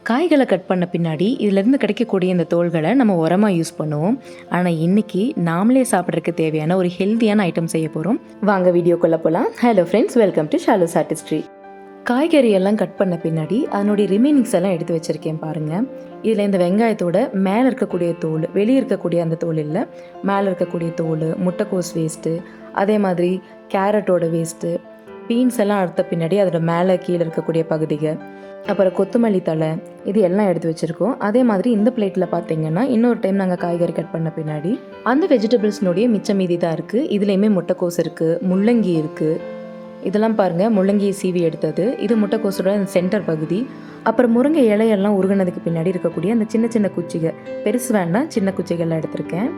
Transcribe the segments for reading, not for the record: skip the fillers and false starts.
காய்களை கட் பண்ண பின்னாடி இதிலேருந்து கிடைக்கக்கூடிய இந்த தோல்களை நம்ம உரமாக யூஸ் பண்ணுவோம். ஆனால் இன்றைக்கி நாமளே சாப்பிட்றதுக்கு தேவையான ஒரு ஹெல்த்தியான ஐட்டம் செய்ய போகிறோம். வாங்க வீடியோக்குள்ளே போகலாம். Hello friends, welcome to Shalo's artistry. காய்கறி எல்லாம் கட் பண்ண பின்னாடி அதனுடைய ரிமைனிங்ஸ் எல்லாம் எடுத்து வச்சுருக்கேன் பாருங்கள். இதில் இந்த வெங்காயத்தோட மேலே இருக்கக்கூடிய தோல், வெளியே இருக்கக்கூடிய அந்த தோல் இல்லை, மேலே இருக்கக்கூடிய தோல், முட்டைக்கோஸ் வேஸ்ட்டு, அதே மாதிரி கேரட்டோட வேஸ்ட்டு, பீன்ஸ் எல்லாம் அறுத்த பின்னாடி அதோட மேலே கீழே இருக்கக்கூடிய பகுதிகள், அப்புறம் கொத்தமல்லி தழை, இது எல்லாம் எடுத்து வச்சுருக்கோம். அதே மாதிரி இந்த பிளேட்டில் பார்த்தீங்கன்னா இன்னொரு டைம் நாங்கள் காய்கறி கட் பண்ண பின்னாடி அந்த வெஜிடபிள்ஸ்னுடைய மிச்சம் மீதி தான் இருக்குது. இதுலேயுமே முட்டைக்கோஸ் இருக்குது, முள்ளங்கி இருக்குது. இதெல்லாம் பாருங்கள், முள்ளங்கியை சீவி எடுத்தது. இது முட்டைக்கோஸோட சென்டர் பகுதி. அப்புறம் முருங்கை இலையெல்லாம் உருகினதுக்கு பின்னாடி இருக்கக்கூடிய அந்த சின்ன சின்ன குச்சிகள், பெருசு வேண்டாம், சின்ன குச்சிகள்லாம் எடுத்திருக்கேன்.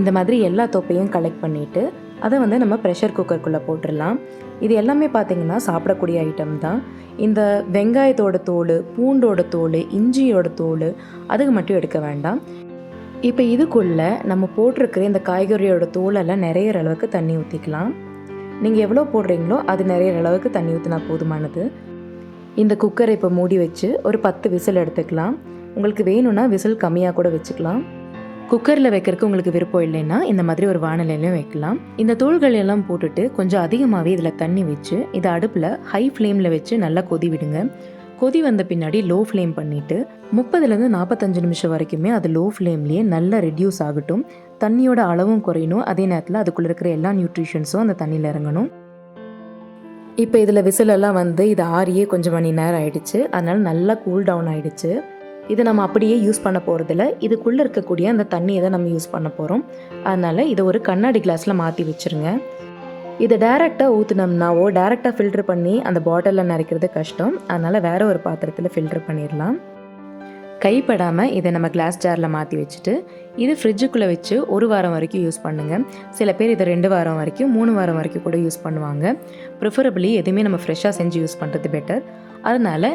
இந்த மாதிரி எல்லா தொப்பையும் கலெக்ட் பண்ணிவிட்டு அதை நம்ம ப்ரெஷர் குக்கருக்குள்ளே போட்டுடலாம். இது எல்லாமே பார்த்திங்கன்னா சாப்பிடக்கூடிய ஐட்டம் தான். இந்த வெங்காயத்தோட தோல், பூண்டோட தோல், இஞ்சியோட தோல் அதுக்கு மட்டும் எடுக்க வேண்டாம். இப்போ இதுக்குள்ளே நம்ம போட்டிருக்கிற இந்த காய்கறியோட தோலெல்லாம் நிறையிற அளவுக்கு தண்ணி ஊற்றிக்கலாம். நீங்கள் எவ்வளோ போடுறீங்களோ அது நிறையிற அளவுக்கு தண்ணி ஊற்றினா போதுமானது. இந்த குக்கரை இப்போ மூடி வச்சு ஒரு 10 விசில் எடுத்துக்கலாம். உங்களுக்கு வேணும்னா விசில் கம்மியாக கூட வச்சுக்கலாம். குக்கரில் வைக்கிறதுக்கு உங்களுக்கு விருப்பம் இல்லைன்னா இந்த மாதிரி ஒரு வாணலிலையும் வைக்கலாம். இந்த தூள்கள் எல்லாம் போட்டுட்டு கொஞ்சம் அதிகமாகவே இதில் தண்ணி வச்சு இதை அடுப்பில் ஹை ஃப்ளேமில் வச்சு நல்லா கொதி விடுங்க. கொதி வந்த பின்னாடி லோ ஃப்ளேம் பண்ணிவிட்டு 30லேருந்து 45 நிமிஷம் வரைக்குமே அது லோ ஃப்ளேம்லேயே நல்லா ரெடியூஸ் ஆகட்டும். தண்ணியோட அளவும் குறையணும், அதே நேரத்தில் அதுக்குள்ளே இருக்கிற எல்லா நியூட்ரிஷன்ஸும் அந்த தண்ணியில் இறங்கணும். இப்போ இதில் விசிலெல்லாம் இது ஆறியே கொஞ்சம் மணி நேரம் ஆயிடுச்சு. அதனால் நல்லா கூல் டவுன் ஆகிடுச்சு. இதை நம்ம அப்படியே யூஸ் பண்ண போகிறதில்ல, இதுக்குள்ளே இருக்கக்கூடிய அந்த தண்ணியை தான் நம்ம யூஸ் பண்ண போகிறோம். அதனால் இதை ஒரு கண்ணாடி கிளாஸில் மாற்றி வச்சுருங்க. இதை டேரெக்டாக ஊற்றினோம்னாவோ டேரெக்டாக ஃபில்ட்ரு பண்ணி அந்த பாட்டிலில் நிறைக்கிறது கஷ்டம். அதனால் வேறு ஒரு பாத்திரத்தில் ஃபில்ட்ரு பண்ணிடலாம். கைப்படாமல் இதை நம்ம கிளாஸ் ஜாரில் மாற்றி வச்சுட்டு இது ஃப்ரிட்ஜுக்குள்ளே வச்சு 1 வாரம் வரைக்கும் யூஸ் பண்ணுங்கள். சில பேர் இதை 2 வாரம் வரைக்கும் 3 வாரம் வரைக்கும் கூட யூஸ் பண்ணுவாங்க. ப்ரிஃபரபிளி எதுவுமே நம்ம ஃப்ரெஷ்ஷாக செஞ்சு யூஸ் பண்ணுறது பெட்டர். அதனால்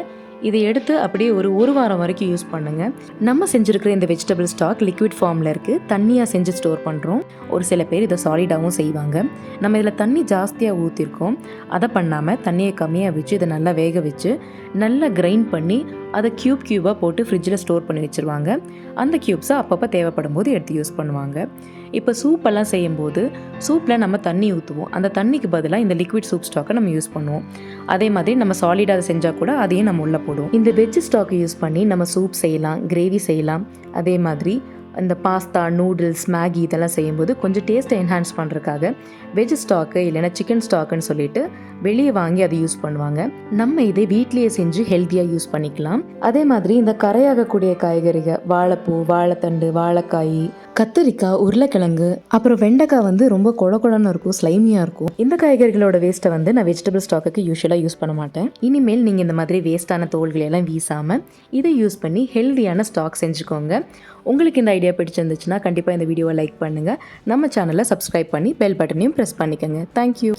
இதை எடுத்து அப்படியே ஒரு வாரம் வரைக்கும் யூஸ் பண்ணுங்கள். நம்ம செஞ்சுருக்கிற இந்த வெஜிடபிள் ஸ்டாக் லிக்விட் ஃபார்மில் இருக்குது, தண்ணியாக செஞ்சு ஸ்டோர் பண்ணுறோம். ஒரு சில பேர் இதை சாலிடாகவும் செய்வாங்க. நம்ம இதில் தண்ணி ஜாஸ்தியாக ஊற்றிருக்கோம். அதை பண்ணாமல் தண்ணியை கம்மியாக வச்சு இதை நல்லா வேக வச்சு நல்லா கிரைண்ட் பண்ணி அதை க்யூபாக போட்டு ஃப்ரிட்ஜில் ஸ்டோர் பண்ணி வச்சுருவாங்க. அந்த க்யூப்ஸை அப்பப்போ தேவைப்படும் போது எடுத்து யூஸ் பண்ணுவாங்க. இப்போ சூப்பெல்லாம் செய்யும்போது சூப்பில் நம்ம தண்ணி ஊற்றுவோம். அந்த தண்ணிக்கு பதிலாக இந்த லிக்விட் சூப் ஸ்டாக்கை நம்ம யூஸ் பண்ணுவோம். அதே மாதிரி நம்ம சாலிடாக செஞ்சால் கூட அதையும் நம்ம உள்ளே போடுவோம். இந்த வெஜ் ஸ்டாக்கை யூஸ் பண்ணி நம்ம சூப் செய்யலாம், கிரேவி செய்யலாம். அதே மாதிரி இந்த பாஸ்தா, நூடுல்ஸ், மேகி இதெல்லாம் செய்யும்போது கொஞ்சம் டேஸ்ட்டை என்ஹான்ஸ் பண்ணுறதுக்காக வெஜ் ஸ்டாக்கு இல்லைன்னா சிக்கன் ஸ்டாக்குன்னு சொல்லிட்டு வெளியே வாங்கி அதை யூஸ் பண்ணுவாங்க. நம்ம இதை வீட்லேயே செஞ்சு ஹெல்த்தியாக யூஸ் பண்ணிக்கலாம். அதே மாதிரி இந்த கரையாகக்கூடிய காய்கறிகள், வாழைப்பூ, வாழைத்தண்டு, வாழைக்காய், கத்திரிக்காய், உருளைக்கிழங்கு, அப்புறம் வெண்டைக்காய் ரொம்ப கொழன்னு இருக்கும், ஸ்லைமியாக இருக்கும். இந்த காய்கறிகளோட வேஸ்ட்டை நான் வெஜிடபிள் ஸ்டாக்குக்கு யூஸ்வலாக யூஸ் பண்ண மாட்டேன். இனிமேல் நீங்கள் இந்த மாதிரி வேஸ்ட்டான தோல்களெல்லாம் வீசாமல் இதை யூஸ் பண்ணி ஹெல்த்தியான ஸ்டாக் செஞ்சுக்கோங்க. உங்களுக்கு இந்த ஐடியா பிடிச்சிருந்துச்சுன்னா கண்டிப்பாக இந்த வீடியோவை லைக் பண்ணுங்கள். நம்ம சேனலை சப்ஸ்கிரைப் பண்ணி பெல் பட்டனையும் ப்ரெஸ் பண்ணிக்கோங்க. தேங்க்யூ.